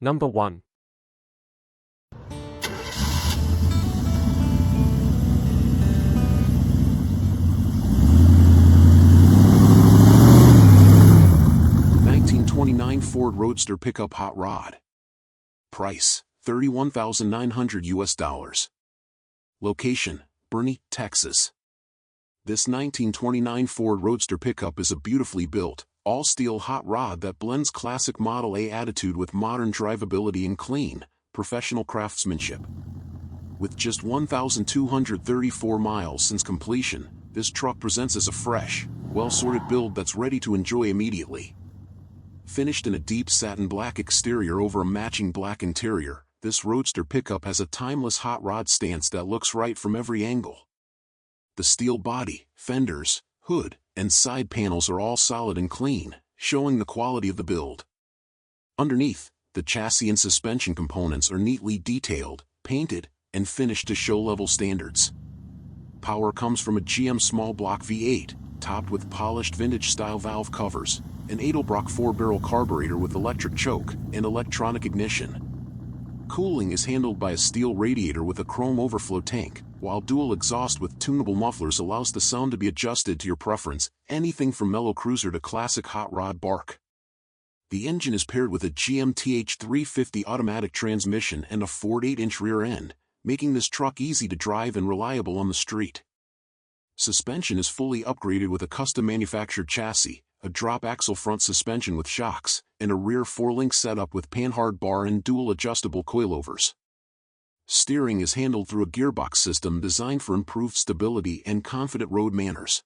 Number 1. Ford Roadster pickup hot rod. Price, $31,900. Location, Boerne, Texas. This 1929 Ford Roadster pickup is a beautifully built, all-steel hot rod that blends classic Model A attitude with modern drivability and clean, professional craftsmanship. With just 1,234 miles since completion, this truck presents as a fresh, well-sorted build that's ready to enjoy immediately. Finished in a deep satin black exterior over a matching black interior, this Roadster pickup has a timeless hot rod stance that looks right from every angle. The steel body, fenders, hood, and side panels are all solid and clean, showing the quality of the build. Underneath, the chassis and suspension components are neatly detailed, painted, and finished to show-level standards. Power comes from a GM small block V8, topped with polished vintage-style valve covers, an Edelbrock 4-barrel carburetor with electric choke and electronic ignition. Cooling is handled by a steel radiator with a chrome overflow tank, while dual exhaust with tunable mufflers allows the sound to be adjusted to your preference, anything from mellow cruiser to classic hot rod bark. The engine is paired with a GM TH350 automatic transmission and a Ford 8-inch rear end, making this truck easy to drive and reliable on the street. Suspension is fully upgraded with a custom-manufactured chassis, a drop-axle front suspension with shocks, and a rear 4-link setup with panhard bar and dual adjustable coilovers. Steering is handled through a gearbox system designed for improved stability and confident road manners.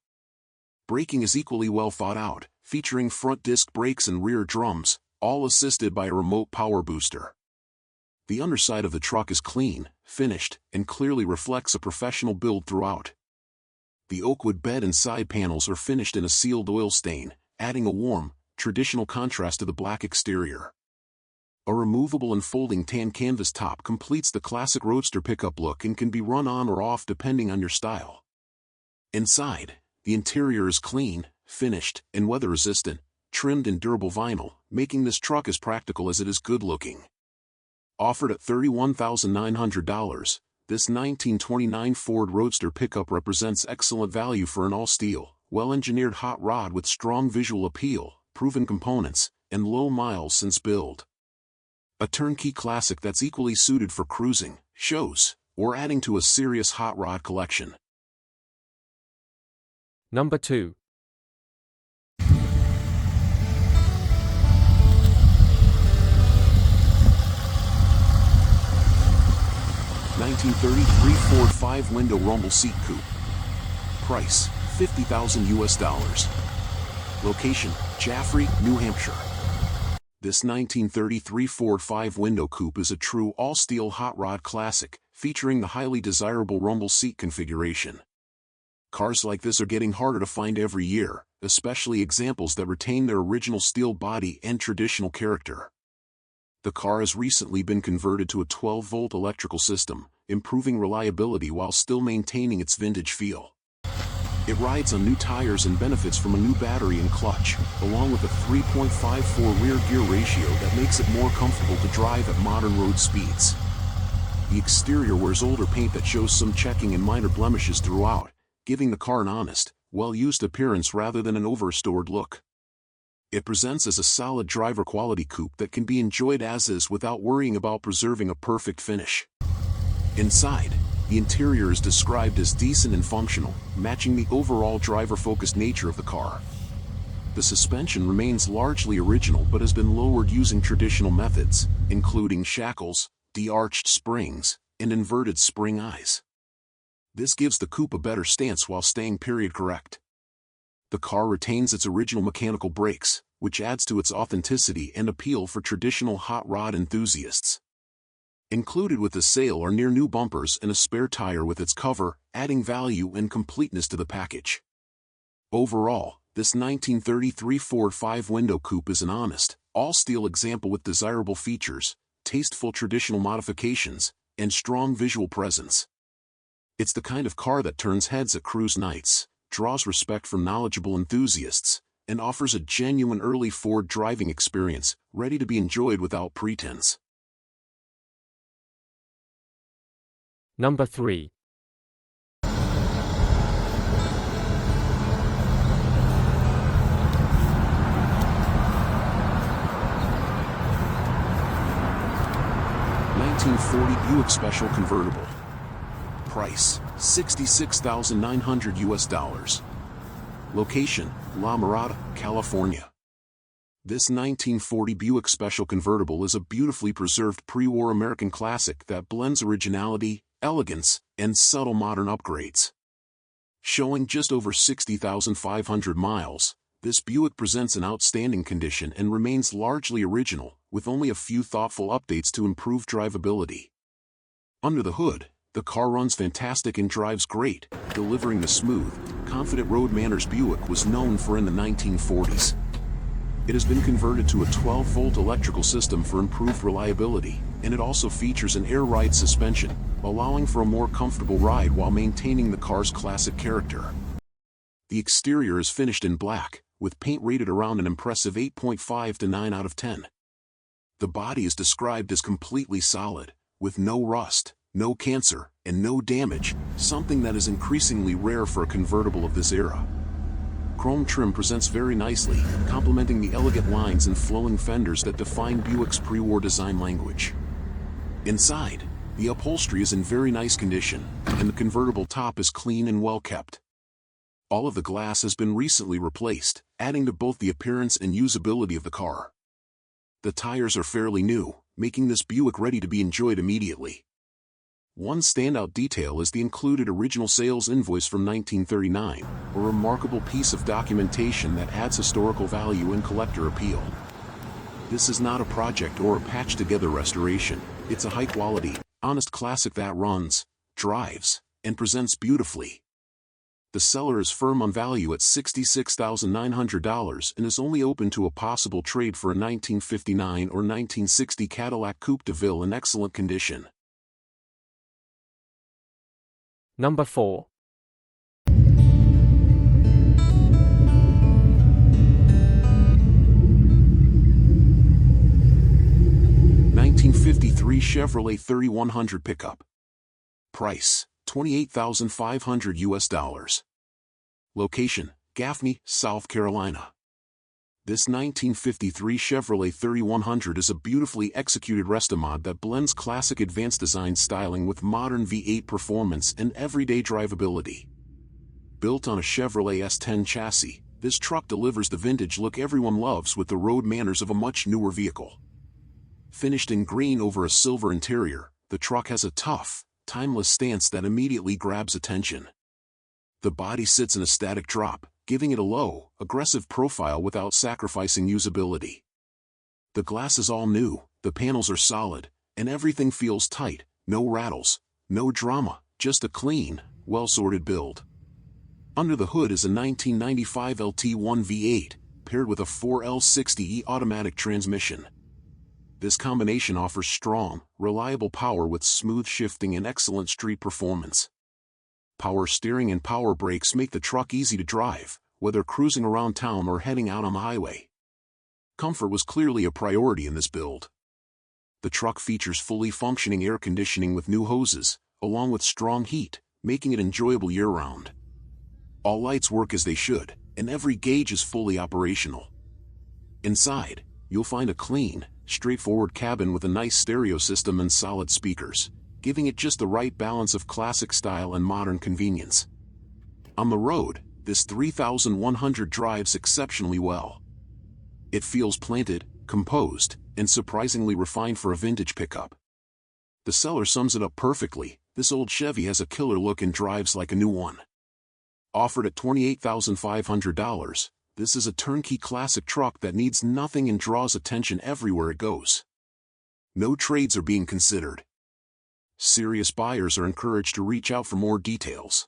Braking is equally well thought out, featuring front disc brakes and rear drums, all assisted by a remote power booster. The underside of the truck is clean, finished, and clearly reflects a professional build throughout. The oakwood bed and side panels are finished in a sealed oil stain, adding a warm, traditional contrast to the black exterior. A removable and folding tan canvas top completes the classic Roadster pickup look and can be run on or off depending on your style. Inside, the interior is clean, finished, and weather-resistant, trimmed in durable vinyl, making this truck as practical as it is good-looking. Offered at $31,900, this 1929 Ford Roadster pickup represents excellent value for an all-steel, well-engineered hot rod with strong visual appeal, proven components, and low miles since build. A turnkey classic that's equally suited for cruising, shows, or adding to a serious hot rod collection. Number 2. (1933) Ford 5-window rumble seat coupe. Price, $50,000. Location, Jaffrey, New Hampshire. This 1933 Ford 5-window coupe is a true all-steel hot rod classic, featuring the highly desirable rumble seat configuration. Cars like this are getting harder to find every year, especially examples that retain their original steel body and traditional character. The car has recently been converted to a 12-volt electrical system, improving reliability while still maintaining its vintage feel. It rides on new tires and benefits from a new battery and clutch, along with a 3.54 rear gear ratio that makes it more comfortable to drive at modern road speeds. The exterior wears older paint that shows some checking and minor blemishes throughout, giving the car an honest, well-used appearance rather than an over-restored look. It presents as a solid driver quality coupe that can be enjoyed as is without worrying about preserving a perfect finish. Inside, the interior is described as decent and functional, matching the overall driver-focused nature of the car. The suspension remains largely original but has been lowered using traditional methods, including shackles, de-arched springs, and inverted spring eyes. This gives the coupe a better stance while staying period correct. The car retains its original mechanical brakes, which adds to its authenticity and appeal for traditional hot rod enthusiasts. Included with the sale are near-new bumpers and a spare tire with its cover, adding value and completeness to the package. Overall, this 1933 Ford 5-window coupe is an honest, all-steel example with desirable features, tasteful traditional modifications, and strong visual presence. It's the kind of car that turns heads at cruise nights, draws respect from knowledgeable enthusiasts, and offers a genuine early Ford driving experience, ready to be enjoyed without pretense. Number 3. Buick Special Convertible. Price, $66,900 US. Location, La Mirada, California. This 1940 Buick Special Convertible is a beautifully preserved pre-war American classic that blends originality, elegance, and subtle modern upgrades. Showing just over 60,500 miles, this Buick presents an outstanding condition and remains largely original, with only a few thoughtful updates to improve drivability. Under the hood, the car runs fantastic and drives great, delivering the smooth, confident road manners Buick was known for in the 1940s. It has been converted to a 12-volt electrical system for improved reliability, and it also features an air ride suspension, allowing for a more comfortable ride while maintaining the car's classic character. The exterior is finished in black, with paint rated around an impressive 8.5 to 9 out of 10. The body is described as completely solid, with no rust, no cancer, and no damage, something that is increasingly rare for a convertible of this era. Chrome trim presents very nicely, complementing the elegant lines and flowing fenders that define Buick's pre-war design language. Inside, the upholstery is in very nice condition, and the convertible top is clean and well kept. All of the glass has been recently replaced, adding to both the appearance and usability of the car. The tires are fairly new, making this Buick ready to be enjoyed immediately. One standout detail is the included original sales invoice from 1939, a remarkable piece of documentation that adds historical value and collector appeal. This is not a project or a patched-together restoration, it's a high-quality, honest classic that runs, drives, and presents beautifully. The seller is firm on value at $66,900 and is only open to a possible trade for a 1959 or 1960 Cadillac Coupe de Ville in excellent condition. Number 4. 1953 Chevrolet 3100 pickup. Price, $28,500 US. Location, Gaffney, South Carolina. This 1953 Chevrolet 3100 is a beautifully executed restomod that blends classic advanced design styling with modern V8 performance and everyday drivability. Built on a Chevrolet S10 chassis, this truck delivers the vintage look everyone loves with the road manners of a much newer vehicle. Finished in green over a silver interior, the truck has a tough, timeless stance that immediately grabs attention. The body sits in a static drop, giving it a low, aggressive profile without sacrificing usability. The glass is all new, the panels are solid, and everything feels tight, no rattles, no drama, just a clean, well-sorted build. Under the hood is a 1995 LT1 V8, paired with a 4L60E automatic transmission. This combination offers strong, reliable power with smooth shifting and excellent street performance. Power steering and power brakes make the truck easy to drive, whether cruising around town or heading out on the highway. Comfort was clearly a priority in this build. The truck features fully functioning air conditioning with new hoses, along with strong heat, making it enjoyable year-round. All lights work as they should, and every gauge is fully operational. Inside, you'll find a clean, straightforward cabin with a nice stereo system and solid speakers, giving it just the right balance of classic style and modern convenience. On the road, this 3100 drives exceptionally well. It feels planted, composed, and surprisingly refined for a vintage pickup. The seller sums it up perfectly: this old Chevy has a killer look and drives like a new one. Offered at $28,500, this is a turnkey classic truck that needs nothing and draws attention everywhere it goes. No trades are being considered. Serious buyers are encouraged to reach out for more details.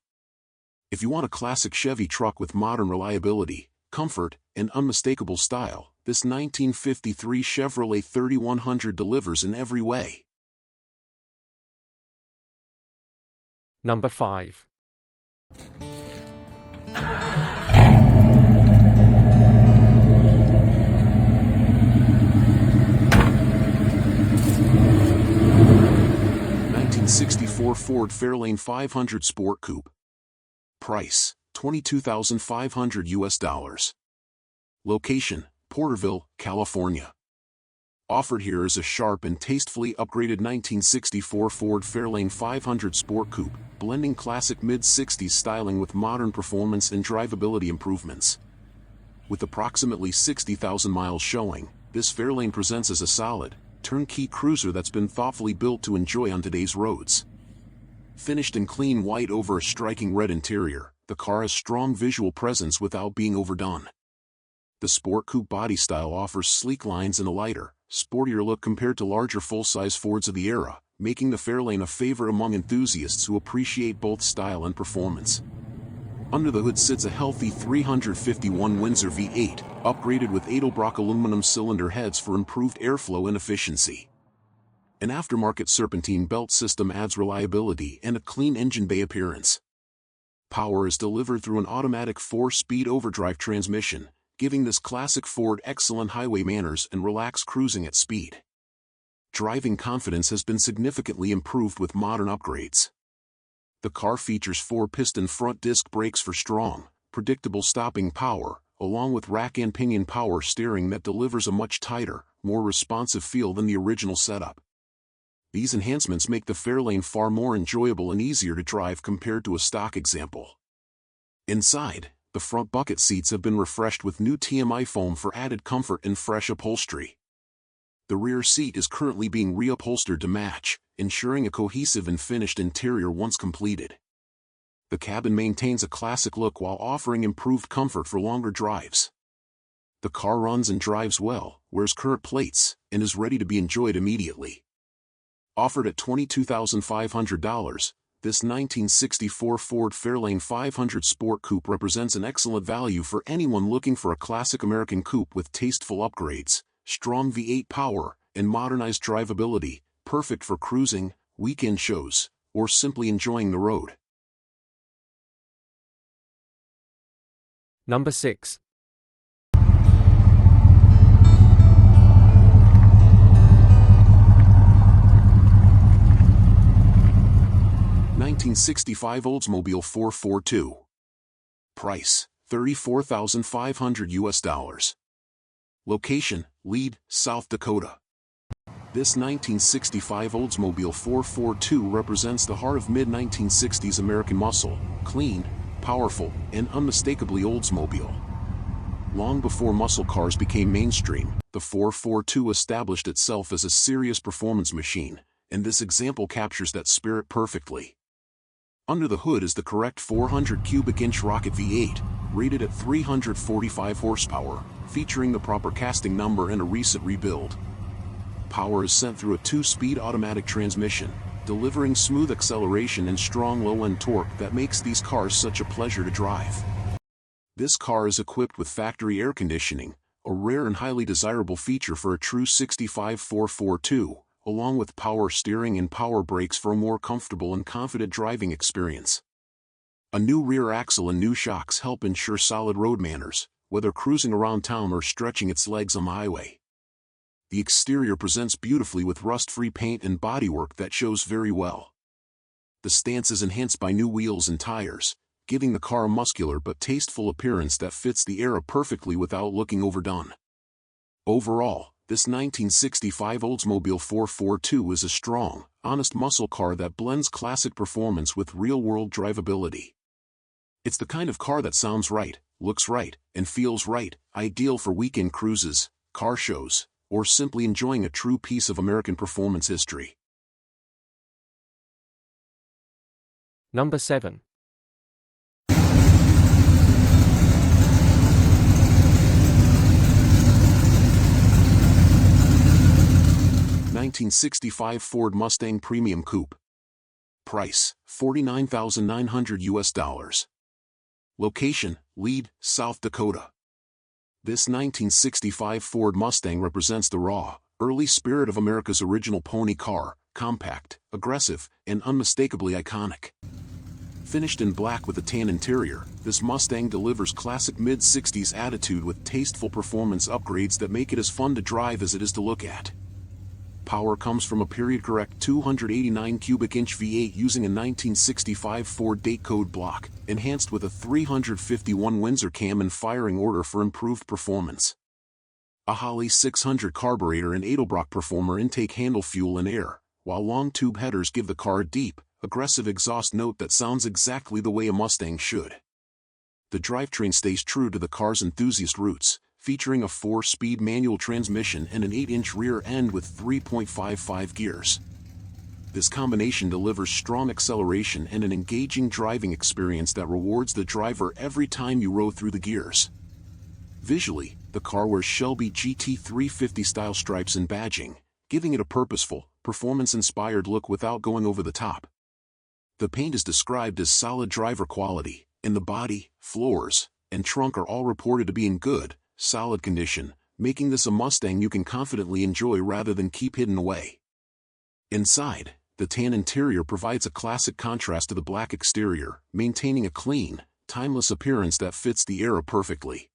If you want a classic Chevy truck with modern reliability, comfort, and unmistakable style, this 1953 Chevrolet 3100 delivers in every way. Number 5. 1964 Ford Fairlane 500 Sport Coupe. Price, $22,500. Location, Porterville, California. Offered here is a sharp and tastefully upgraded 1964 Ford Fairlane 500 Sport Coupe, blending classic mid-60s styling with modern performance and drivability improvements. With approximately 60,000 miles showing, this Fairlane presents as a solid, turnkey cruiser that's been thoughtfully built to enjoy on today's roads. Finished in clean white over a striking red interior, the car has strong visual presence without being overdone. The Sport Coupe body style offers sleek lines and a lighter, sportier look compared to larger full-size Fords of the era, making the Fairlane a favorite among enthusiasts who appreciate both style and performance. Under the hood sits a healthy 351 Windsor V8, upgraded with Edelbrock aluminum cylinder heads for improved airflow and efficiency. An aftermarket serpentine belt system adds reliability and a clean engine bay appearance. Power is delivered through an automatic 4-speed overdrive transmission, giving this classic Ford excellent highway manners and relaxed cruising at speed. Driving confidence has been significantly improved with modern upgrades. The car features 4-piston front disc brakes for strong, predictable stopping power, along with rack and pinion power steering that delivers a much tighter, more responsive feel than the original setup. These enhancements make the Fairlane far more enjoyable and easier to drive compared to a stock example. Inside, the front bucket seats have been refreshed with new TMI foam for added comfort and fresh upholstery. The rear seat is currently being reupholstered to match, ensuring a cohesive and finished interior once completed. The cabin maintains a classic look while offering improved comfort for longer drives. The car runs and drives well, wears current plates, and is ready to be enjoyed immediately. Offered at $22,500, this 1964 Ford Fairlane 500 Sport Coupe represents an excellent value for anyone looking for a classic American coupe with tasteful upgrades, strong V8 power, and modernized drivability, perfect for cruising, weekend shows, or simply enjoying the road. Number 6. 1965 Oldsmobile 442. Price, $34,500. Location, Lead, South Dakota. This 1965 Oldsmobile 442 represents the heart of mid-1960s American muscle, clean, powerful, and unmistakably Oldsmobile. Long before muscle cars became mainstream, the 442 established itself as a serious performance machine, and this example captures that spirit perfectly. Under the hood is the correct 400 cubic inch rocket V8, rated at 345 horsepower, featuring the proper casting number and a recent rebuild. Power is sent through a 2-speed automatic transmission, delivering smooth acceleration and strong low-end torque that makes these cars such a pleasure to drive. This car is equipped with factory air conditioning, a rare and highly desirable feature for a true 65 442, along with power steering and power brakes for a more comfortable and confident driving experience. A new rear axle and new shocks help ensure solid road manners, whether cruising around town or stretching its legs on the highway. The exterior presents beautifully with rust-free paint and bodywork that shows very well. The stance is enhanced by new wheels and tires, giving the car a muscular but tasteful appearance that fits the era perfectly without looking overdone. Overall, this 1965 Oldsmobile 442 is a strong, honest muscle car that blends classic performance with real-world drivability. It's the kind of car that sounds right, looks right, and feels right, ideal for weekend cruises, car shows, or simply enjoying a true piece of American performance history. Number 7. 1965 Ford Mustang Premium Coupe. Price, $49,900. Location, Lead, South Dakota. This 1965 Ford Mustang represents the raw, early spirit of America's original pony car, compact, aggressive, and unmistakably iconic. Finished in black with a tan interior, this Mustang delivers classic mid-60s attitude with tasteful performance upgrades that make it as fun to drive as it is to look at. Power comes from a period-correct 289 cubic inch V8 using a 1965 Ford date code block, enhanced with a 351 Windsor cam and firing order for improved performance. A Holley 600 carburetor and Edelbrock Performer intake handle fuel and air, while long tube headers give the car a deep, aggressive exhaust note that sounds exactly the way a Mustang should. The drivetrain stays true to the car's enthusiast roots, featuring a 4-speed manual transmission and an 8-inch rear end with 3.55 gears. This combination delivers strong acceleration and an engaging driving experience that rewards the driver every time you row through the gears. Visually, the car wears Shelby GT350 style stripes and badging, giving it a purposeful, performance-inspired look without going over the top. The paint is described as solid driver quality, and the body, floors, and trunk are all reported to be in good, solid condition, making this a Mustang you can confidently enjoy rather than keep hidden away. Inside, the tan interior provides a classic contrast to the black exterior, maintaining a clean, timeless appearance that fits the era perfectly.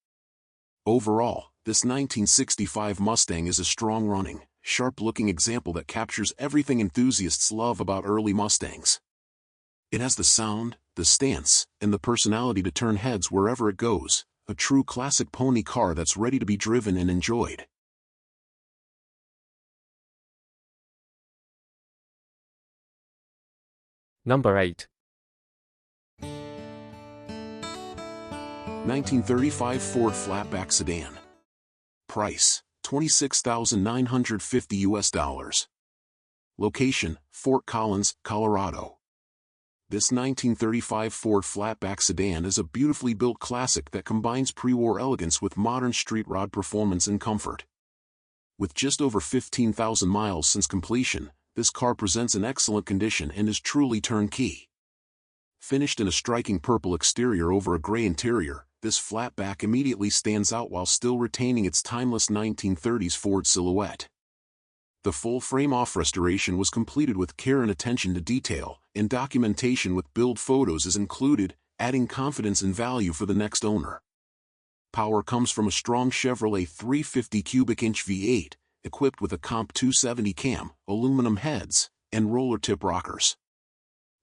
Overall, this 1965 Mustang is a strong-running, sharp-looking example that captures everything enthusiasts love about early Mustangs. It has the sound, the stance, and the personality to turn heads wherever it goes, a true classic pony car that's ready to be driven and enjoyed. Number 8. 1935 Ford Flatback Sedan. Price, $26,950 US. Location, Fort Collins, Colorado. This 1935 Ford Flatback Sedan is a beautifully built classic that combines pre-war elegance with modern street rod performance and comfort. With just over 15,000 miles since completion, this car presents in excellent condition and is truly turnkey. Finished in a striking purple exterior over a gray interior, this flatback immediately stands out while still retaining its timeless 1930s Ford silhouette. The full frame-off restoration was completed with care and attention to detail, and documentation with build photos is included, adding confidence and value for the next owner. Power comes from a strong Chevrolet 350 cubic inch V8, equipped with a Comp 270 cam, aluminum heads, and roller tip rockers.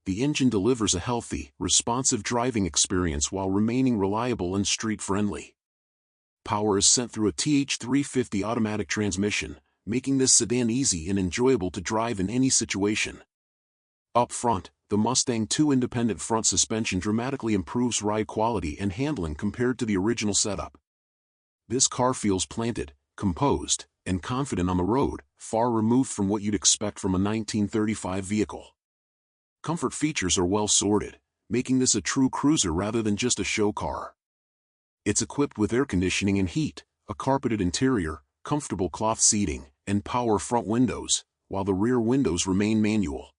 The engine delivers a healthy, responsive driving experience while remaining reliable and street-friendly. Power is sent through a TH350 automatic transmission, making this sedan easy and enjoyable to drive in any situation. Up front, the Mustang 2 independent front suspension dramatically improves ride quality and handling compared to the original setup. This car feels planted, composed, and confident on the road, far removed from what you'd expect from a 1935 vehicle. Comfort features are well sorted, making this a true cruiser rather than just a show car. It's equipped with air conditioning and heat, a carpeted interior, comfortable cloth seating, and power front windows, while the rear windows remain manual.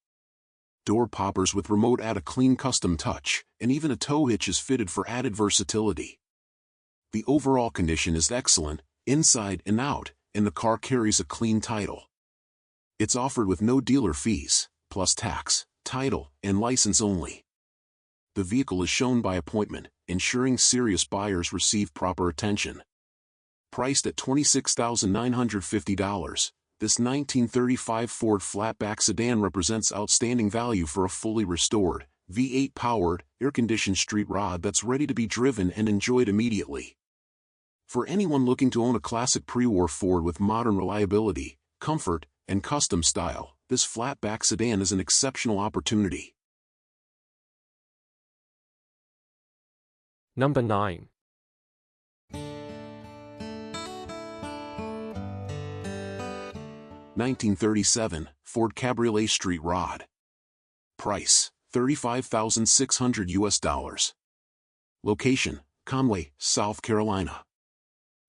Door poppers with remote add a clean custom touch, and even a tow hitch is fitted for added versatility. The overall condition is excellent, inside and out, and the car carries a clean title. It's offered with no dealer fees, plus tax, title, and license only. The vehicle is shown by appointment, ensuring serious buyers receive proper attention. Priced at $26,950, this 1935 Ford Flatback Sedan represents outstanding value for a fully restored, V8-powered, air-conditioned street rod that's ready to be driven and enjoyed immediately. For anyone looking to own a classic pre-war Ford with modern reliability, comfort, and custom style, this flatback sedan is an exceptional opportunity. Number 9. 1937 Ford Cabriolet Street Rod. Price, $35,600 US. Location, Conway, South Carolina.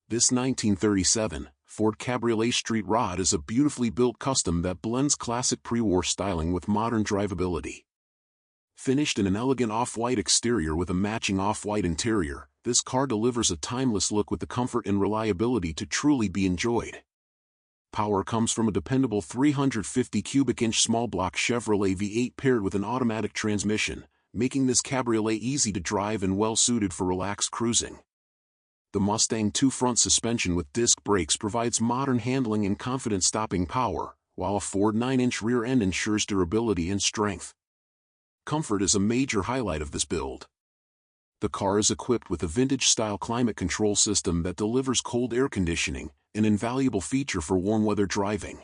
This 1937 Ford Cabriolet Street Rod is a beautifully built custom that blends classic pre-war styling with modern drivability. Finished in an elegant off-white exterior with a matching off-white interior, this car delivers a timeless look with the comfort and reliability to truly be enjoyed. Power comes from a dependable 350 cubic inch small block Chevrolet V8 paired with an automatic transmission, making this cabriolet easy to drive and well suited for relaxed cruising. The Mustang 2 front suspension with disc brakes provides modern handling and confident stopping power, while a Ford 9-inch rear end ensures durability and strength. Comfort is a major highlight of this build. The car is equipped with a vintage-style climate control system that delivers cold air conditioning, an invaluable feature for warm-weather driving.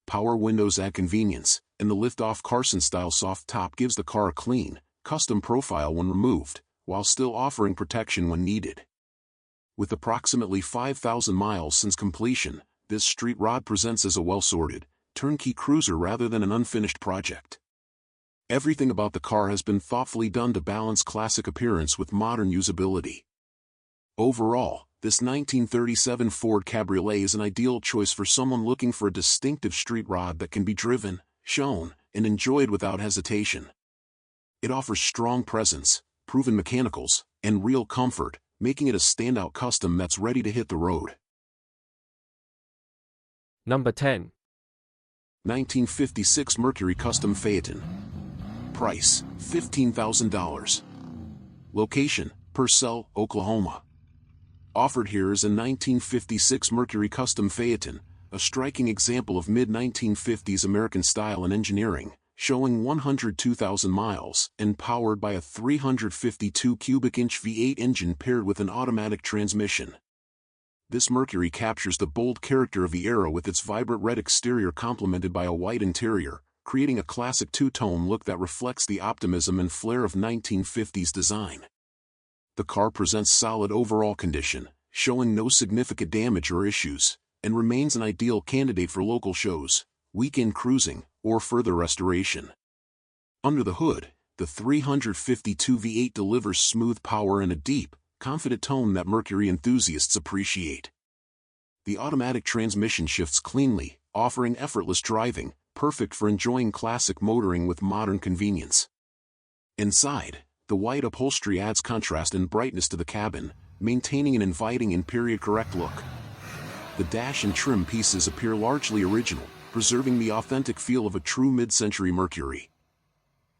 Power windows add convenience, and the lift-off Carson-style soft top gives the car a clean, custom profile when removed, while still offering protection when needed. With approximately 5,000 miles since completion, this street rod presents as a well-sorted, turnkey cruiser rather than an unfinished project. Everything about the car has been thoughtfully done to balance classic appearance with modern usability. Overall, this 1937 Ford Cabriolet is an ideal choice for someone looking for a distinctive street rod that can be driven, shown, and enjoyed without hesitation. It offers strong presence, proven mechanicals, and real comfort, making it a standout custom that's ready to hit the road. Number 10. 1956 Mercury Custom Phaeton. Price, $15,000. Location, Purcell, Oklahoma. Offered here is a 1956 Mercury Custom Phaeton, a striking example of mid-1950s American style and engineering, showing 102,000 miles and powered by a 352 cubic inch V8 engine paired with an automatic transmission. This Mercury captures the bold character of the era with its vibrant red exterior complemented by a white interior, creating a classic two-tone look that reflects the optimism and flair of 1950s design. The car presents solid overall condition, showing no significant damage or issues, and remains an ideal candidate for local shows, weekend cruising, or further restoration. Under the hood, the 352 V8 delivers smooth power and a deep, confident tone that Mercury enthusiasts appreciate. The automatic transmission shifts cleanly, offering effortless driving, perfect for enjoying classic motoring with modern convenience. Inside, the white upholstery adds contrast and brightness to the cabin, maintaining an inviting and period-correct look. The dash and trim pieces appear largely original, preserving the authentic feel of a true mid-century Mercury.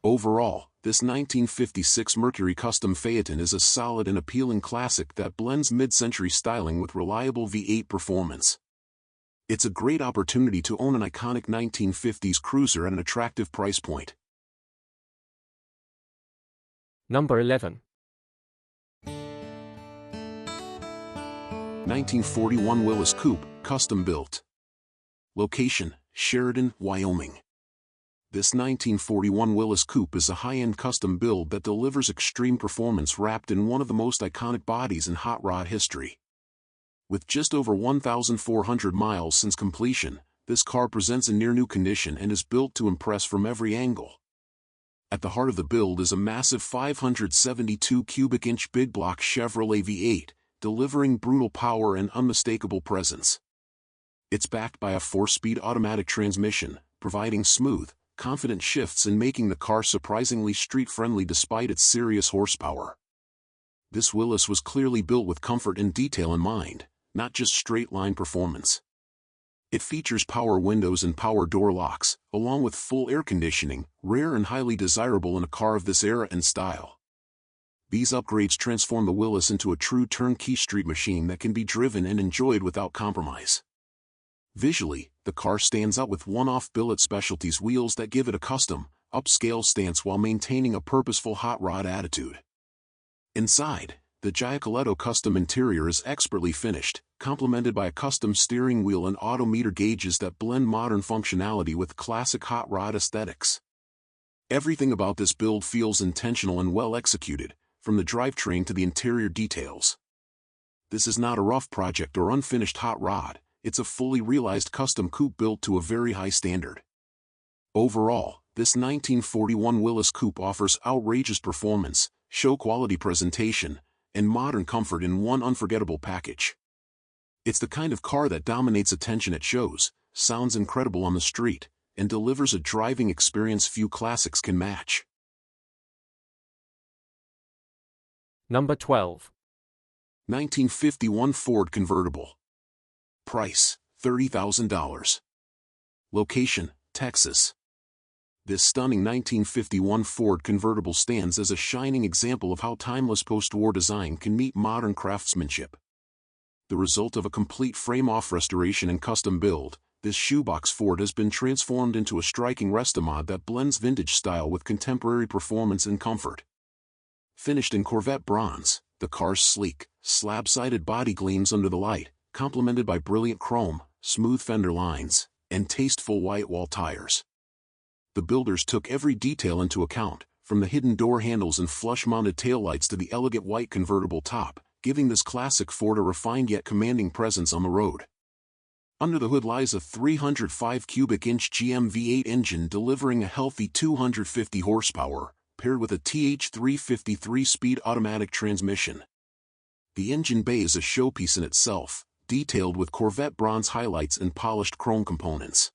Overall, this 1956 Mercury Custom Phaeton is a solid and appealing classic that blends mid-century styling with reliable V8 performance. It's a great opportunity to own an iconic 1950s cruiser at an attractive price point. Number 11. 1941 Willys Coupe, custom built. Location, Sheridan, Wyoming. This 1941 Willys Coupe is a high-end custom build that delivers extreme performance wrapped in one of the most iconic bodies in hot rod history. With just over 1,400 miles since completion, this car presents a near-new condition and is built to impress from every angle. At the heart of the build is a massive 572 cubic inch big block Chevrolet V8, delivering brutal power and unmistakable presence. It's backed by a 4-speed automatic transmission, providing smooth, confident shifts and making the car surprisingly street-friendly despite its serious horsepower. This Willys was clearly built with comfort and detail in mind, not just straight-line performance. It features power windows and power door locks, along with full air conditioning, rare and highly desirable in a car of this era and style. These upgrades transform the Willys into a true turnkey street machine that can be driven and enjoyed without compromise. Visually, the car stands out with one-off billet specialties wheels that give it a custom, upscale stance while maintaining a purposeful hot rod attitude. Inside, the Giacoletto custom interior is expertly finished, complemented by a custom steering wheel and odometer gauges that blend modern functionality with classic hot rod aesthetics. Everything about this build feels intentional and well executed, from the drivetrain to the interior details. This is not a rough project or unfinished hot rod, it's a fully realized custom coupe built to a very high standard. Overall, this 1941 Willys Coupe offers outrageous performance, show-quality presentation, and modern comfort in one unforgettable package. It's the kind of car that dominates attention at shows, sounds incredible on the street, and delivers a driving experience few classics can match. Number 12. 1951 Ford Convertible. Price, $30,000. Location, Texas. This stunning 1951 Ford convertible stands as a shining example of how timeless post-war design can meet modern craftsmanship. The result of a complete frame-off restoration and custom build, this shoebox Ford has been transformed into a striking restomod that blends vintage style with contemporary performance and comfort. Finished in Corvette bronze, the car's sleek, slab-sided body gleams under the light, complemented by brilliant chrome, smooth fender lines, and tasteful white wall tires. The builders took every detail into account, from the hidden door handles and flush-mounted taillights to the elegant white convertible top, giving this classic Ford a refined yet commanding presence on the road. Under the hood lies a 305 cubic inch GM V8 engine delivering a healthy 250 horsepower, paired with a TH350 3-speed automatic transmission. The engine bay is a showpiece in itself, detailed with Corvette bronze highlights and polished chrome components.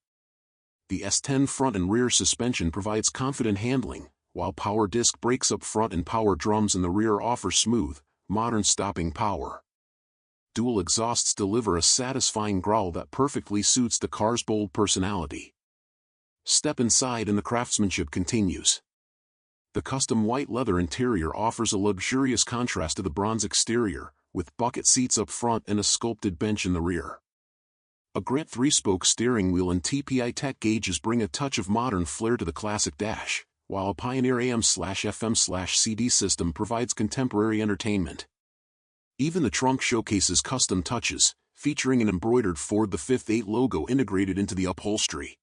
The S10 front and rear suspension provides confident handling, while power disc brakes up front and power drums in the rear offer smooth, modern stopping power. Dual exhausts deliver a satisfying growl that perfectly suits the car's bold personality. Step inside and the craftsmanship continues. The custom white leather interior offers a luxurious contrast to the bronze exterior, with bucket seats up front and a sculpted bench in the rear. A Grant 3-spoke steering wheel and TPI Tech gauges bring a touch of modern flair to the classic dash, while a Pioneer AM/FM/CD system provides contemporary entertainment. Even the trunk showcases custom touches, featuring an embroidered Ford the 5th 8 logo integrated into the upholstery.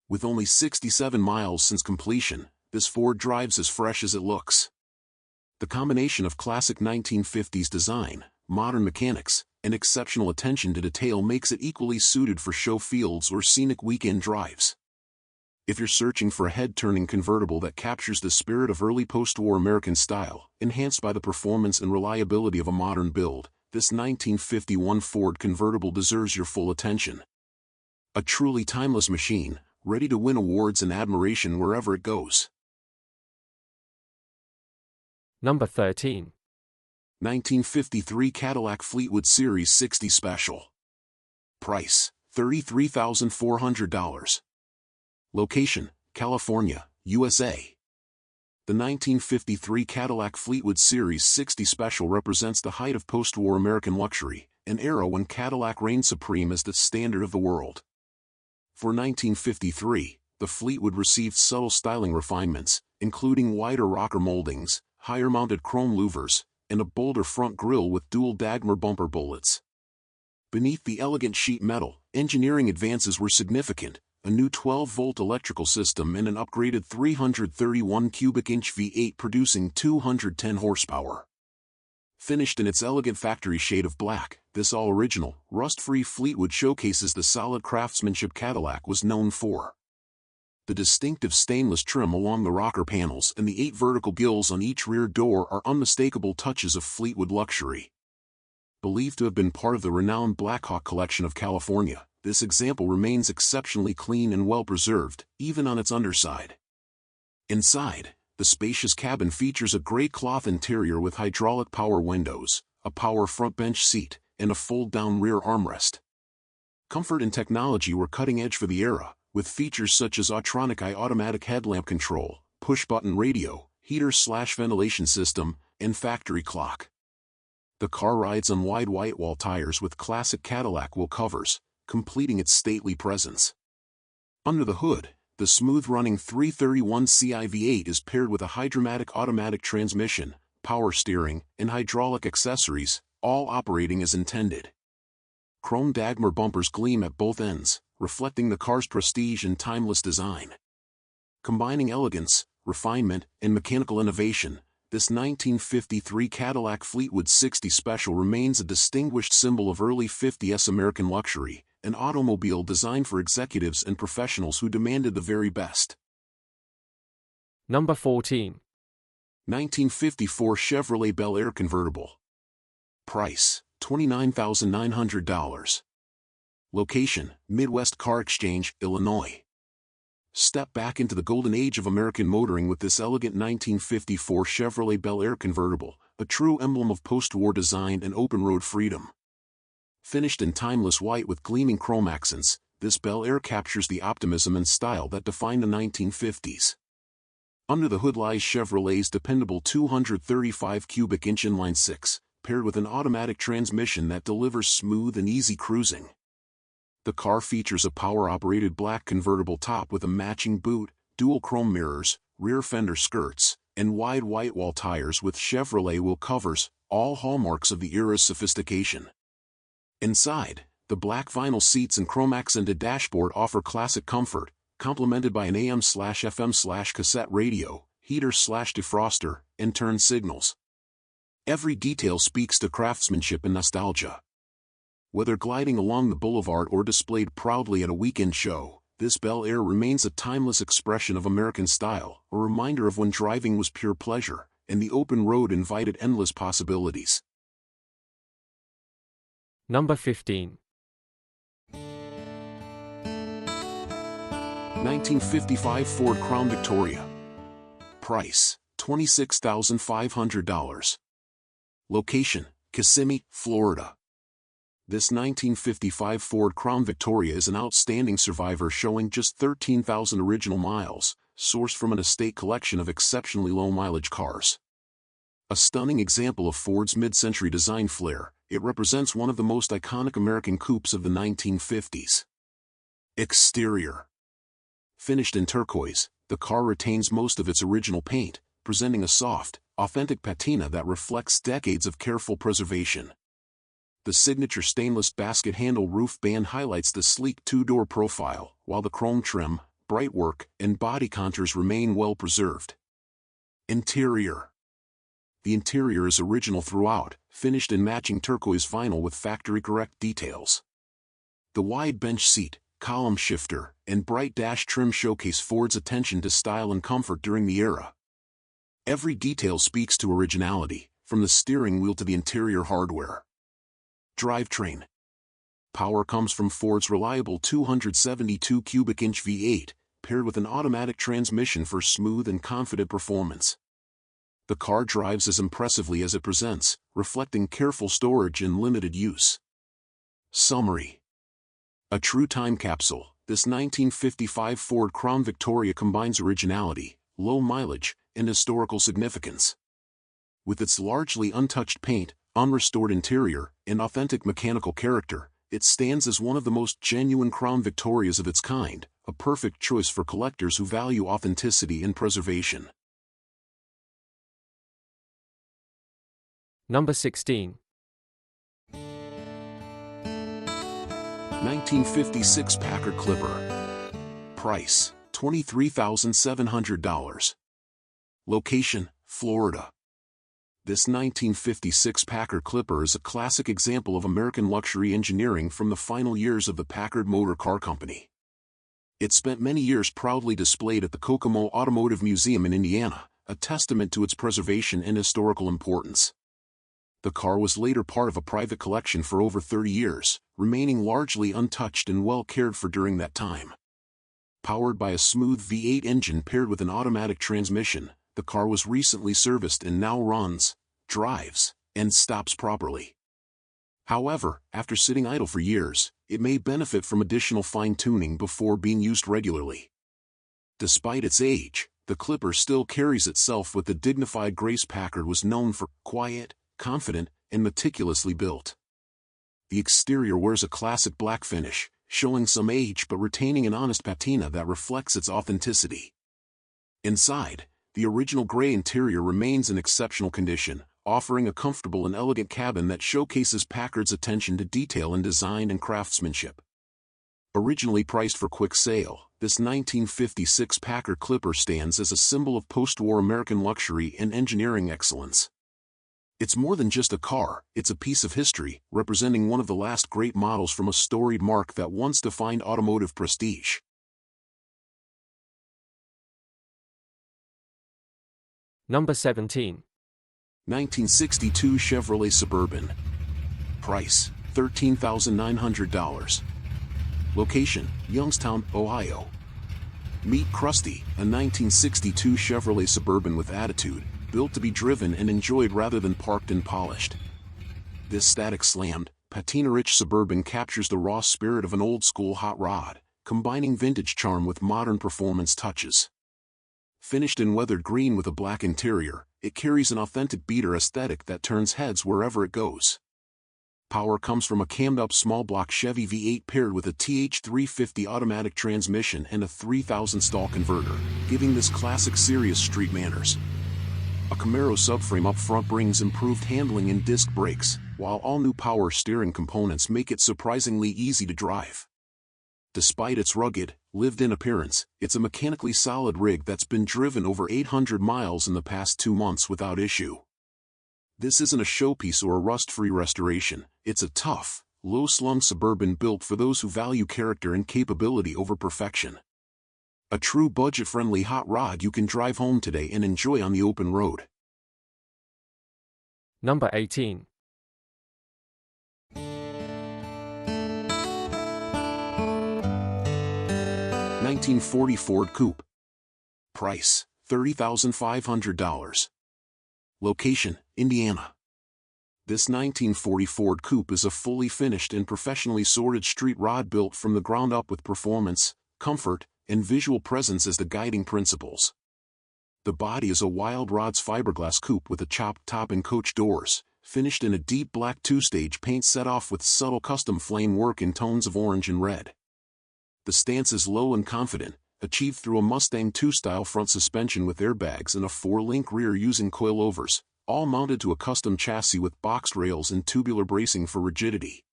With only 67 miles since completion, this Ford drives as fresh as it looks. The combination of classic 1950s design, modern mechanics, and exceptional attention to detail makes it equally suited for show fields or scenic weekend drives. If you're searching for a head-turning convertible that captures the spirit of early post-war American style, enhanced by the performance and reliability of a modern build, this 1951 Ford convertible deserves your full attention. A truly timeless machine, ready to win awards and admiration wherever it goes. Number 13. 1953 Cadillac Fleetwood Series 60 Special. Price, $33,400. Location, California, USA. The 1953 Cadillac Fleetwood Series 60 Special represents the height of post-war American luxury, an era when Cadillac reigned supreme as the standard of the world. For 1953, the Fleetwood received subtle styling refinements, including wider rocker moldings, higher-mounted chrome louvers, and a bolder front grille with dual Dagmar bumper bullets. Beneath the elegant sheet metal, engineering advances were significant, a new 12-volt electrical system and an upgraded 331 cubic inch V8 producing 210 horsepower. Finished in its elegant factory shade of black, this all-original, rust-free Fleetwood showcases the solid craftsmanship Cadillac was known for. The distinctive stainless trim along the rocker panels and the 8 vertical gills on each rear door are unmistakable touches of Fleetwood luxury. Believed to have been part of the renowned Blackhawk collection of California, this example remains exceptionally clean and well-preserved, even on its underside. Inside, the spacious cabin features a gray cloth interior with hydraulic power windows, a power front bench seat, and a fold-down rear armrest. Comfort and technology were cutting-edge for the era, with features such as Autronic eye automatic headlamp control, push-button radio, heater/ventilation system, and factory clock. The car rides on wide white wall tires with classic Cadillac wheel covers, completing its stately presence. Under the hood, the smooth-running 331 Ci V8 is paired with a Hydromatic automatic transmission, power steering, and hydraulic accessories, all operating as intended. Chrome Dagmar bumpers gleam at both ends, reflecting the car's prestige and timeless design. Combining elegance, refinement, and mechanical innovation, this 1953 Cadillac Fleetwood 60 Special remains a distinguished symbol of early 50s American luxury, an automobile designed for executives and professionals who demanded the very best. Number 14. 1954 Chevrolet Bel Air Convertible. Price, $29,900. Location, Midwest Car Exchange, Illinois. Step back into the golden age of American motoring with this elegant 1954 Chevrolet Bel Air convertible, a true emblem of post-war design and open-road freedom. Finished in timeless white with gleaming chrome accents, this Bel Air captures the optimism and style that defined the 1950s. Under the hood lies Chevrolet's dependable 235 cubic inch inline 6, paired with an automatic transmission that delivers smooth and easy cruising. The car features a power-operated black convertible top with a matching boot, dual chrome mirrors, rear fender skirts, and wide white wall tires with Chevrolet wheel covers, all hallmarks of the era's sophistication. Inside, the black vinyl seats and chrome-accented dashboard offer classic comfort, complemented by an AM/FM/cassette radio, heater/defroster, and turn signals. Every detail speaks to craftsmanship and nostalgia. Whether gliding along the boulevard or displayed proudly at a weekend show, this Bel Air remains a timeless expression of American style, a reminder of when driving was pure pleasure, and the open road invited endless possibilities. Number 15. 1955 Ford Crown Victoria. Price, $26,500. Location, Kissimmee, Florida. This 1955 Ford Crown Victoria is an outstanding survivor showing just 13,000 original miles, sourced from an estate collection of exceptionally low-mileage cars. A stunning example of Ford's mid-century design flair, it represents one of the most iconic American coupes of the 1950s. Exterior. Finished in turquoise, the car retains most of its original paint, presenting a soft, authentic patina that reflects decades of careful preservation. The signature stainless basket handle roof band highlights the sleek two-door profile, while the chrome trim, bright work, and body contours remain well preserved. Interior. The interior is original throughout, finished in matching turquoise vinyl with factory-correct details. The wide bench seat, column shifter, and bright dash trim showcase Ford's attention to style and comfort during the era. Every detail speaks to originality, from the steering wheel to the interior hardware. Drivetrain. Power comes from Ford's reliable 272 cubic inch V8, paired with an automatic transmission for smooth and confident performance. The car drives as impressively as it presents, reflecting careful storage and limited use. Summary. A true time capsule, this 1955 Ford Crown Victoria combines originality, low mileage, and historical significance. With its largely untouched paint, unrestored interior, and authentic mechanical character, it stands as one of the most genuine Crown Victorias of its kind, a perfect choice for collectors who value authenticity and preservation. Number 16. 1956 Packard Clipper. Price, $23,700. Location, Florida. This 1956 Packard Clipper is a classic example of American luxury engineering from the final years of the Packard Motor Car Company. It spent many years proudly displayed at the Kokomo Automotive Museum in Indiana, a testament to its preservation and historical importance. The car was later part of a private collection for over 30 years, remaining largely untouched and well cared for during that time. Powered by a smooth V8 engine paired with an automatic transmission, the car was recently serviced and now runs, drives, and stops properly. However, after sitting idle for years, it may benefit from additional fine-tuning before being used regularly. Despite its age, the Clipper still carries itself with the dignified grace Packard was known for: quiet, confident, and meticulously built. The exterior wears a classic black finish, showing some age but retaining an honest patina that reflects its authenticity. Inside, the original gray interior remains in exceptional condition, offering a comfortable and elegant cabin that showcases Packard's attention to detail in design and craftsmanship. Originally priced for quick sale, this 1956 Packard Clipper stands as a symbol of post-war American luxury and engineering excellence. It's more than just a car, it's a piece of history, representing one of the last great models from a storied marque that once defined automotive prestige. Number 17. 1962 Chevrolet Suburban. Price, $13,900. Location, Youngstown, Ohio. Meet Krusty, a 1962 Chevrolet Suburban with attitude, built to be driven and enjoyed rather than parked and polished. This static slammed, patina-rich Suburban captures the raw spirit of an old-school hot rod, combining vintage charm with modern performance touches. Finished in weathered green with a black interior, it carries an authentic beater aesthetic that turns heads wherever it goes. Power comes from a cammed-up small-block Chevy V8 paired with a TH350 automatic transmission and a 3000 stall converter, giving this classic serious street manners. A Camaro subframe up front brings improved handling and disc brakes, while all new power steering components make it surprisingly easy to drive. Despite its rugged, lived-in appearance, it's a mechanically solid rig that's been driven over 800 miles in the past 2 months without issue. This isn't a showpiece or a rust-free restoration, it's a tough, low-slung Suburban built for those who value character and capability over perfection. A true budget-friendly hot rod you can drive home today and enjoy on the open road. Number 18. (1940) Ford Coupe. Price, $30,500. Location, Indiana. This 1940 Ford Coupe is a fully finished and professionally sorted street rod built from the ground up with performance, comfort, and visual presence as the guiding principles. The body is a Wild Rod's fiberglass coupe with a chopped top and coach doors, finished in a deep black two-stage paint set off with subtle custom flame work in tones of orange and red. The stance is low and confident, achieved through a Mustang 2-style front suspension with airbags and a 4-link rear using coilovers, all mounted to a custom chassis with boxed rails and tubular bracing for rigidity.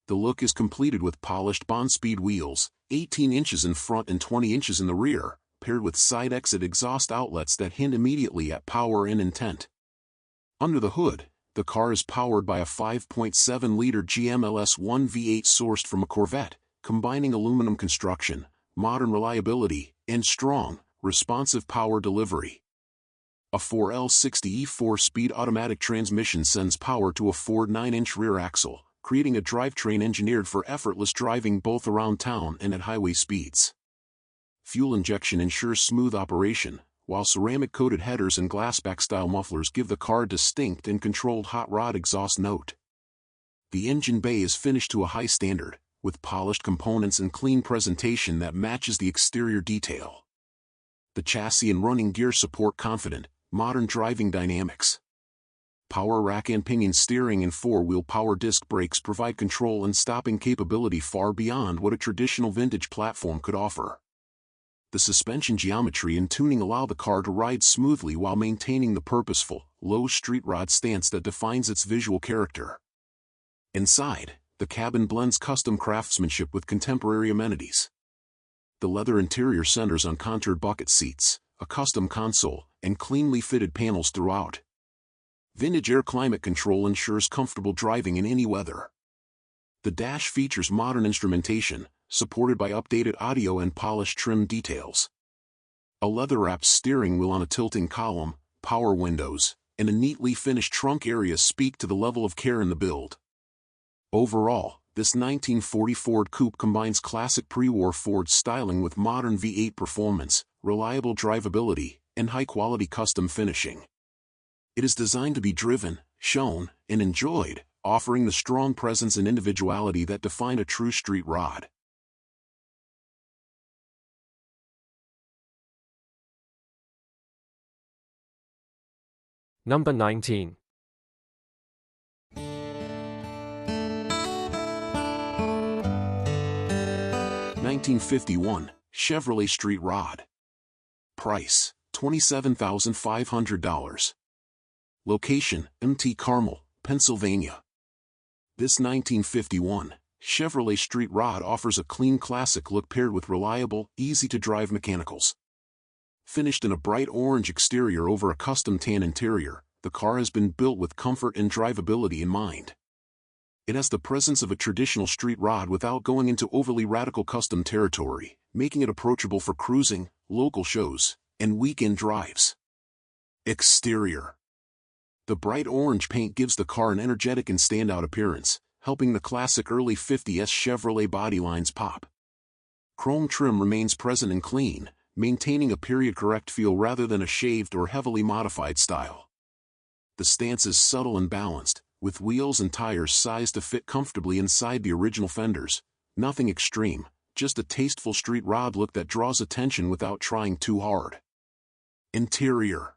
The look is completed with polished Bond-Speed wheels, 18 inches in front and 20 inches in the rear, paired with side-exit exhaust outlets that hint immediately at power and intent. Under the hood, the car is powered by a 5.7-liter GMLS1 V8 sourced from a Corvette, combining aluminum construction, modern reliability, and strong, responsive power delivery. A 4L60E 4-speed automatic transmission sends power to a Ford 9-inch rear axle, creating a drivetrain engineered for effortless driving both around town and at highway speeds. Fuel injection ensures smooth operation, while ceramic-coated headers and glassback-style mufflers give the car a distinct and controlled hot rod exhaust note. The engine bay is finished to a high standard, with polished components and clean presentation that matches the exterior detail. The chassis and running gear support confident, modern driving dynamics. Power rack and pinion steering and 4-wheel power disc brakes provide control and stopping capability far beyond what a traditional vintage platform could offer. The suspension geometry and tuning allow the car to ride smoothly while maintaining the purposeful, low street rod stance that defines its visual character. Inside, the cabin blends custom craftsmanship with contemporary amenities. The leather interior centers on contoured bucket seats, a custom console, and cleanly fitted panels throughout. Vintage air climate control ensures comfortable driving in any weather. The dash features modern instrumentation, supported by updated audio and polished trim details. A leather-wrapped steering wheel on a tilting column, power windows, and a neatly finished trunk area speak to the level of care in the build. Overall, this 1940 Ford Coupe combines classic pre-war Ford styling with modern V8 performance, reliable drivability, and high-quality custom finishing. It is designed to be driven, shown, and enjoyed, offering the strong presence and individuality that define a true street rod. Number 19. 1951 Chevrolet Street Rod. Price, $27,500. Location, Mt. Carmel, Pennsylvania. This 1951 Chevrolet Street Rod offers a clean classic look paired with reliable, easy-to-drive mechanicals. Finished in a bright orange exterior over a custom tan interior, the car has been built with comfort and drivability in mind. It has the presence of a traditional street rod without going into overly radical custom territory, making it approachable for cruising, local shows, and weekend drives. Exterior. The bright orange paint gives the car an energetic and standout appearance, helping the classic early 50s Chevrolet body lines pop. Chrome trim remains present and clean, maintaining a period-correct feel rather than a shaved or heavily modified style. The stance is subtle and balanced, with wheels and tires sized to fit comfortably inside the original fenders. Nothing extreme, just a tasteful street rod look that draws attention without trying too hard. Interior.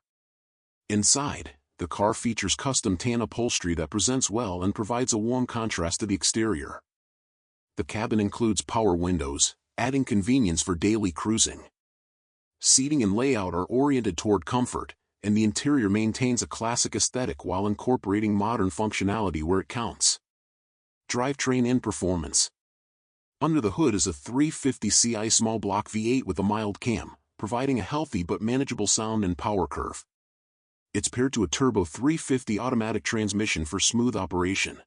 Inside, The car features custom tan upholstery that presents well and provides a warm contrast to the exterior. The cabin includes power windows, adding convenience for daily cruising. Seating and layout are oriented toward comfort, and the interior maintains a classic aesthetic while incorporating modern functionality where it counts. Drivetrain and performance. Under the hood is a 350ci small block V8 with a mild cam, providing a healthy but manageable sound and power curve. It's paired to a turbo 350 automatic transmission for smooth operation.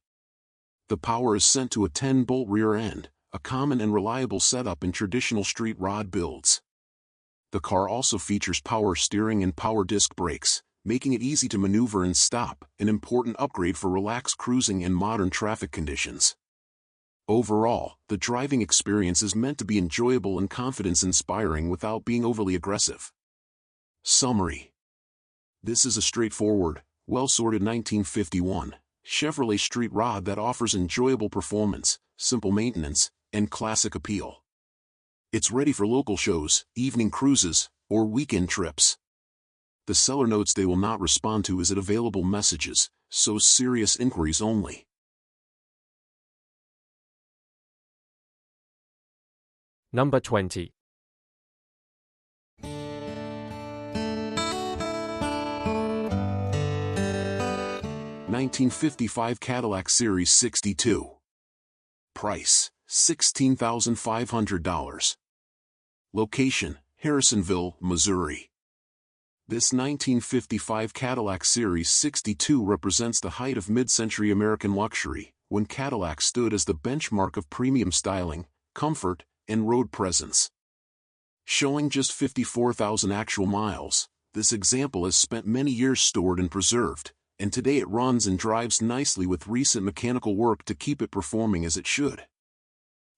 The power is sent to a 10-bolt rear end, a common and reliable setup in traditional street rod builds. The car also features power steering and power disc brakes, making it easy to maneuver and stop, an important upgrade for relaxed cruising in modern traffic conditions. Overall, the driving experience is meant to be enjoyable and confidence-inspiring without being overly aggressive. Summary. This is a straightforward, well-sorted 1951 Chevrolet street rod that offers enjoyable performance, simple maintenance, and classic appeal. It's ready for local shows, evening cruises, or weekend trips. The seller notes they will not respond to as it available messages, so serious inquiries only. Number 20. 1955 Cadillac Series 62. Price, $16,500. Location, Harrisonville, Missouri. This 1955 Cadillac Series 62 represents the height of mid-century American luxury, when Cadillac stood as the benchmark of premium styling, comfort, and road presence. Showing just 54,000 actual miles, this example has spent many years stored and preserved, and today it runs and drives nicely with recent mechanical work to keep it performing as it should.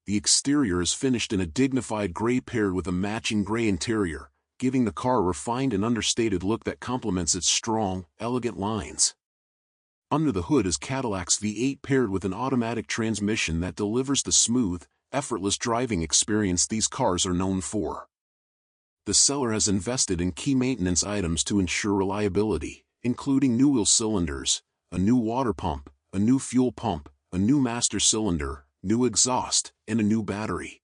The exterior is finished in a dignified gray paired with a matching gray interior, giving the car a refined and understated look that complements its strong, elegant lines. Under the hood is Cadillac's V8 paired with an automatic transmission that delivers the smooth, effortless driving experience these cars are known for. The seller has invested in key maintenance items to ensure reliability, including new wheel cylinders, a new water pump, a new fuel pump, a new master cylinder, new exhaust, and a new battery.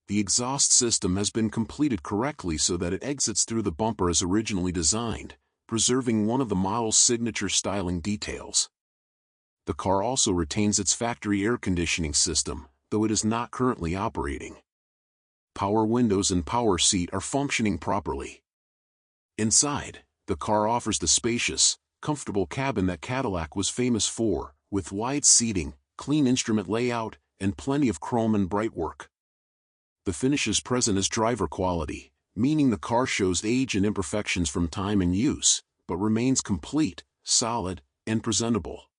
The exhaust system has been completed correctly so that it exits through the bumper as originally designed, preserving one of the model's signature styling details. The car also retains its factory air conditioning system, though it is not currently operating. Power windows and power seat are functioning properly. Inside, the car offers the spacious, comfortable cabin that Cadillac was famous for, with wide seating, clean instrument layout, and plenty of chrome and bright work. The finish is present as driver quality, meaning the car shows age and imperfections from time and use, but remains complete, solid, and presentable.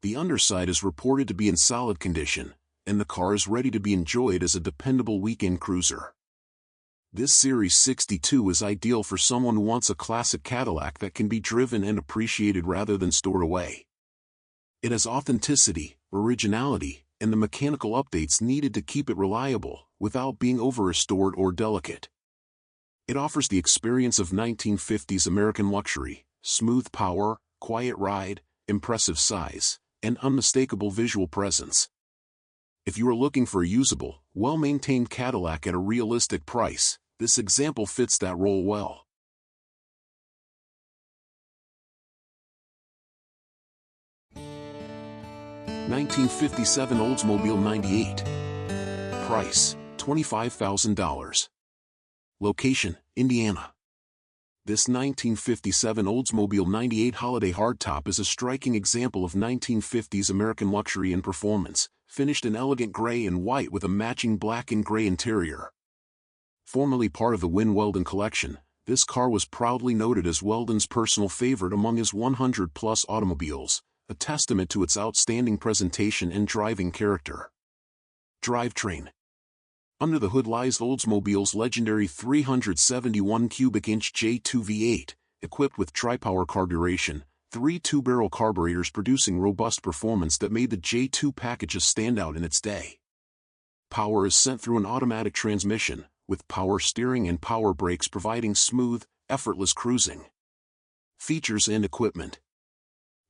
The underside is reported to be in solid condition, and the car is ready to be enjoyed as a dependable weekend cruiser. This Series 62 is ideal for someone who wants a classic Cadillac that can be driven and appreciated rather than stored away. It has authenticity, originality, and the mechanical updates needed to keep it reliable, without being over-restored or delicate. It offers the experience of 1950s American luxury, smooth power, quiet ride, impressive size, and unmistakable visual presence. If you are looking for a usable, well-maintained Cadillac at a realistic price, this example fits that role well. (1957 Oldsmobile 98). Price, $25,000. Location, Indiana. This 1957 Oldsmobile 98 Holiday Hardtop is a striking example of 1950s American luxury and performance, finished in elegant gray and white with a matching black and gray interior. Formerly part of the Win Weldon collection, this car was proudly noted as Weldon's personal favorite among his 100-plus automobiles, a testament to its outstanding presentation and driving character. Drivetrain. Under the hood lies Oldsmobile's legendary 371 cubic inch J2 V8, equipped with tri-power carburation, 3 two-barrel carburetors producing robust performance that made the J2 package a standout in its day. Power is sent through an automatic transmission, with power steering and power brakes providing smooth, effortless cruising. Features and equipment.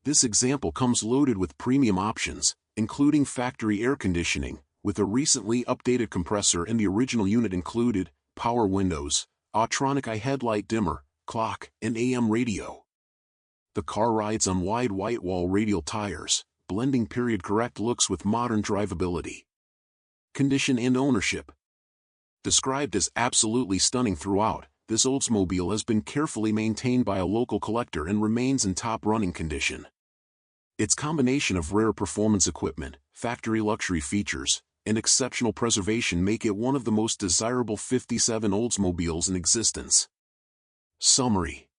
This example comes loaded with premium options, including factory air conditioning, with a recently updated compressor and the original unit included, power windows, Autronic eye headlight dimmer, clock, and AM radio. The car rides on wide white wall radial tires, blending period-correct looks with modern drivability. Condition and ownership. Described as absolutely stunning throughout, this Oldsmobile has been carefully maintained by a local collector and remains in top running condition. Its combination of rare performance equipment, factory luxury features, and exceptional preservation make it one of the most desirable 57 Oldsmobiles in existence. Summary.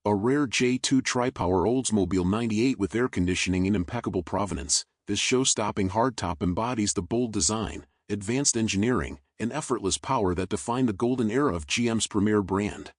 A rare J2 tri-power Oldsmobile 98 with air conditioning and impeccable provenance, this show-stopping hardtop embodies the bold design, advanced engineering, and effortless power that define the golden era of GM's premier brand.